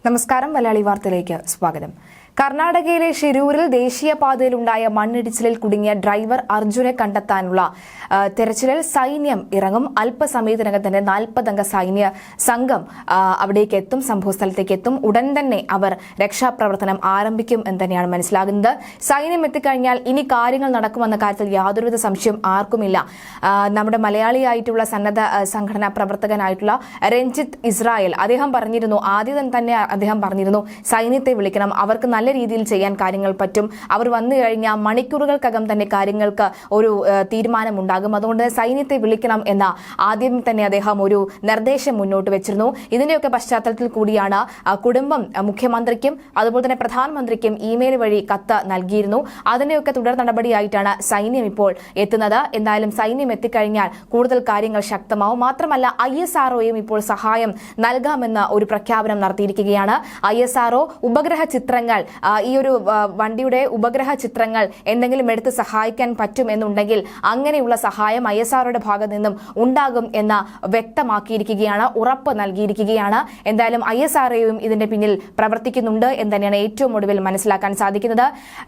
നമസ്കാരം. മലയാളി വാർത്തയിലേക്ക് സ്വാഗതം. കർണാടകയിലെ ഷിരൂരിൽ ദേശീയപാതയിലുണ്ടായ മണ്ണിടിച്ചിലിൽ കുടുങ്ങിയ ഡ്രൈവർ അർജുനെ കണ്ടെത്താനുള്ള തെരച്ചിലിൽ സൈന്യം ഇറങ്ങും. അല്പസമയത്തിനകം തന്നെ 40 അംഗ സൈന്യ സംഘം അവിടേക്ക് എത്തും, സംഭവസ്ഥലത്തേക്ക് എത്തും. ഉടൻ തന്നെ അവർ രക്ഷാപ്രവർത്തനം ആരംഭിക്കും എന്ന് തന്നെയാണ് മനസ്സിലാകുന്നത്. സൈന്യം എത്തിക്കഴിഞ്ഞാൽ ഇനി കാര്യങ്ങൾ നടക്കുമെന്ന കാര്യത്തിൽ യാതൊരുവിധ സംശയം ആർക്കുമില്ല. നമ്മുടെ മലയാളിയായിട്ടുള്ള സന്നദ്ധ സംഘടനാ പ്രവർത്തകനായിട്ടുള്ള രഞ്ജിത്ത് ഇസ്രായേൽ അദ്ദേഹം പറഞ്ഞിരുന്നു, ആദ്യം തന്നെ അദ്ദേഹം പറഞ്ഞിരുന്നു, സൈന്യത്തെ വിളിക്കണം, അവർക്ക് നല്ല രീതിയിൽ ചെയ്യാൻ കാര്യങ്ങൾ പറ്റും, അവർ വന്നു കഴിഞ്ഞാൽ മണിക്കൂറുകൾക്കകം തന്നെ കാര്യങ്ങൾക്ക് ഒരു തീരുമാനമുണ്ടാകും, അതുകൊണ്ട് സൈന്യത്തെ വിളിക്കണം എന്ന ആദ്യം തന്നെ അദ്ദേഹം ഒരു നിർദ്ദേശം മുന്നോട്ട് വെച്ചിരുന്നു. ഇതിന്റെയൊക്കെ പശ്ചാത്തലത്തിൽ കൂടിയാണ് കുടുംബം മുഖ്യമന്ത്രിക്കും അതുപോലെ തന്നെ പ്രധാനമന്ത്രിക്കും ഇമെയിൽ വഴി കത്ത് നൽകിയിരുന്നു. അതിന്റെയൊക്കെ തുടർ നടപടിയായിട്ടാണ് സൈന്യം ഇപ്പോൾ എത്തുന്നത്. എന്തായാലും സൈന്യം എത്തിക്കഴിഞ്ഞാൽ കൂടുതൽ കാര്യങ്ങൾ ശക്തമാവും. മാത്രമല്ല ISROയും ഇപ്പോൾ സഹായം നൽകാമെന്ന ഒരു പ്രഖ്യാപനം നടത്തിയിരിക്കുകയാണ്. ISRO ഉപഗ്രഹ ചിത്രങ്ങൾ, ഈ ഒരു വണ്ടിയുടെ ഉപഗ്രഹ ചിത്രങ്ങൾ എന്തെങ്കിലും എടുത്ത് സഹായിക്കാൻ പറ്റും എന്നുണ്ടെങ്കിൽ അങ്ങനെയുള്ള സഹായം ISROയുടെ ഭാഗത്ത് നിന്നും ഉണ്ടാകും എന്ന് വ്യക്തമാക്കിയിരിക്കുകയാണ്, ഉറപ്പ് നൽകിയിരിക്കുകയാണ്. എന്തായാലും ISROയും ഇതിന്റെ പിന്നിൽ പ്രവർത്തിക്കുന്നുണ്ട് എന്ന് തന്നെയാണ് ഏറ്റവും ഒടുവിൽ മനസ്സിലാക്കാൻ സാധിക്കുന്നത്.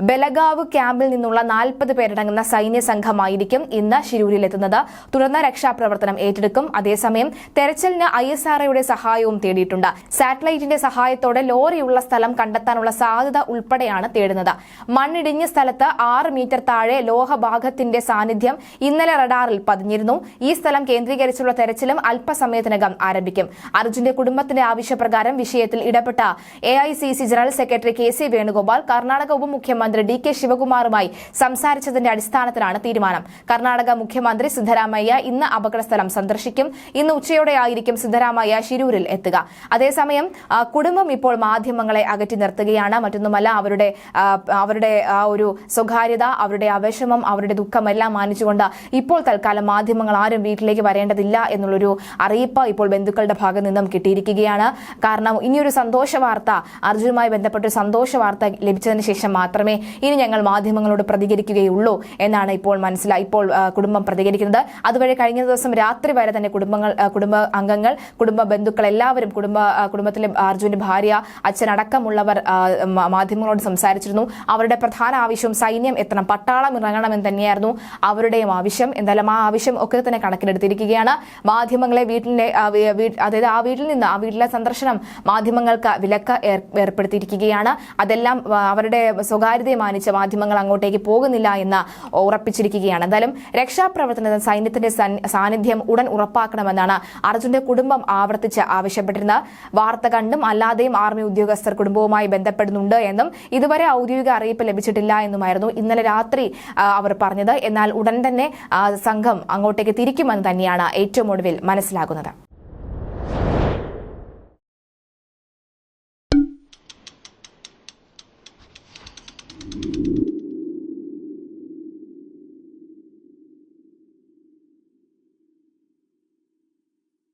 ബലഗാവ് ക്യാമ്പിൽ നിന്നുള്ള 40 പേരടങ്ങുന്ന സൈന്യ സംഘമായിരിക്കും ഇന്ന് ഷിരൂരിലെത്തുന്നത്. തുടർന്ന് രക്ഷാപ്രവർത്തനം ഏറ്റെടുക്കും. അതേസമയം തെരച്ചിലിന് ISROയുടെ സഹായവും തേടിയിട്ടുണ്ട്. സാറ്റലൈറ്റിന്റെ സഹായത്തോടെ ലോറിയുള്ള സ്ഥലം കണ്ടെത്താനുള്ള സാധ്യത ഉൾപ്പെടെയാണ് തേടുന്നത്. മണ്ണിടിഞ്ഞ സ്ഥലത്ത് 6 മീറ്റർ താഴെ ലോഹഭാഗത്തിന്റെ സാന്നിധ്യം ഇന്നലെ റഡാറിൽ പതിഞ്ഞിരുന്നു. ഈ സ്ഥലം കേന്ദ്രീകരിച്ചുള്ള തെരച്ചിലും അല്പസമയത്തിനകം ആരംഭിക്കും. അർജുന്റെ കുടുംബത്തിന്റെ ആവശ്യപ്രകാരം വിഷയത്തിൽ ഇടപെട്ട AICC general secretary KC Venugopal Karnataka ഉപമുഖ്യമന്ത്രി DK ശിവകുമാറുമായി സംസാരിച്ചതിന്റെ അടിസ്ഥാനത്തിലാണ് തീരുമാനം. കർണാടക മുഖ്യമന്ത്രി സിദ്ധരാമയ്യ ഇന്ന് അപകടസ്ഥലം സന്ദർശിക്കും. ഇന്ന് ഉച്ചയോടെയായിരിക്കും സിദ്ധരാമയ്യ ഷിരൂരിൽ എത്തുക. അതേസമയം കുടുംബം ഇപ്പോൾ മാധ്യമങ്ങളെ അകറ്റി നിർത്തുകയാണ്. മറ്റൊന്നുമല്ല, അവരുടെ ആ ഒരു സ്വകാര്യത, അവരുടെ ആവേശമം, അവരുടെ ദുഃഖമെല്ലാം മാനിച്ചുകൊണ്ട് ഇപ്പോൾ തൽക്കാലം മാധ്യമങ്ങൾ ആരും വീട്ടിലേക്ക് വരേണ്ടതില്ല എന്നുള്ളൊരു അറിയിപ്പ് ഇപ്പോൾ ബന്ധുക്കളുടെ ഭാഗത്ത് നിന്നും കിട്ടിയിരിക്കുകയാണ്. കാരണം ഇനിയൊരു സന്തോഷ വാർത്ത, അർജുനുമായി ബന്ധപ്പെട്ട സന്തോഷ വാർത്ത ലഭിച്ചതിന് ശേഷം മാത്രമേ ഇനി ഞങ്ങൾ മാധ്യമങ്ങളോട് പ്രതികരിക്കുകയുള്ളൂ എന്നാണ് ഇപ്പോൾ കുടുംബം പ്രതികരിക്കുന്നത്. അതുവരെ കഴിഞ്ഞ ദിവസം രാത്രി വരെ തന്നെ കുടുംബ അംഗങ്ങൾ, കുടുംബ ബന്ധുക്കൾ എല്ലാവരും, കുടുംബത്തിലെ അർജുന്റെ ഭാര്യ, അച്ഛനടക്കമുള്ളവർ മാധ്യമങ്ങളോട് സംസാരിച്ചിരുന്നു. അവരുടെ പ്രധാന ആവശ്യം സൈന്യം എത്തണം, പട്ടാളം ഇറങ്ങണമെന്ന് തന്നെയായിരുന്നു അവരുടെയും ആവശ്യം. എന്തായാലും ആ ആവശ്യം ഒക്കെ തന്നെ കണക്കിലെടുത്തിരിക്കുകയാണ്. മാധ്യമങ്ങളെ ആ വീട്ടിലെ സന്ദർശനം മാധ്യമങ്ങൾക്ക് വിലക്ക് ഏർപ്പെടുത്തിയിരിക്കുകയാണ്. അതെല്ലാം അവരുടെ സ്വകാര്യതയെ മാനിച്ച് മാധ്യമങ്ങൾ അങ്ങോട്ടേക്ക് പോകുന്നില്ല എന്ന് ഉറപ്പിച്ചിരിക്കുകയാണ്. എന്തായാലും രക്ഷാപ്രവർത്തനത്തിന് സൈന്യത്തിന്റെ സാന്നിധ്യം ഉടൻ ഉറപ്പാക്കണമെന്നാണ് അർജുന്റെ കുടുംബം ആവർത്തിച്ച് ആവശ്യപ്പെട്ടിരുന്നത്. വാർത്ത കണ്ടും അല്ലാതെയും ആർമി ഉദ്യോഗസ്ഥർ കുടുംബവുമായി ബന്ധപ്പെടുന്നുണ്ട് എന്നും ഇതുവരെ ഔദ്യോഗിക അറിയിപ്പ് ലഭിച്ചിട്ടില്ല എന്നുമായിരുന്നു ഇന്നലെ രാത്രി അവർ പറഞ്ഞത്. എന്നാൽ ഉടൻ തന്നെ സംഘം അങ്ങോട്ടേക്ക് തിരിക്കുമെന്ന് തന്നെയാണ് ഏറ്റവും ഒടുവിൽ മനസ്സിലാകുന്നത്.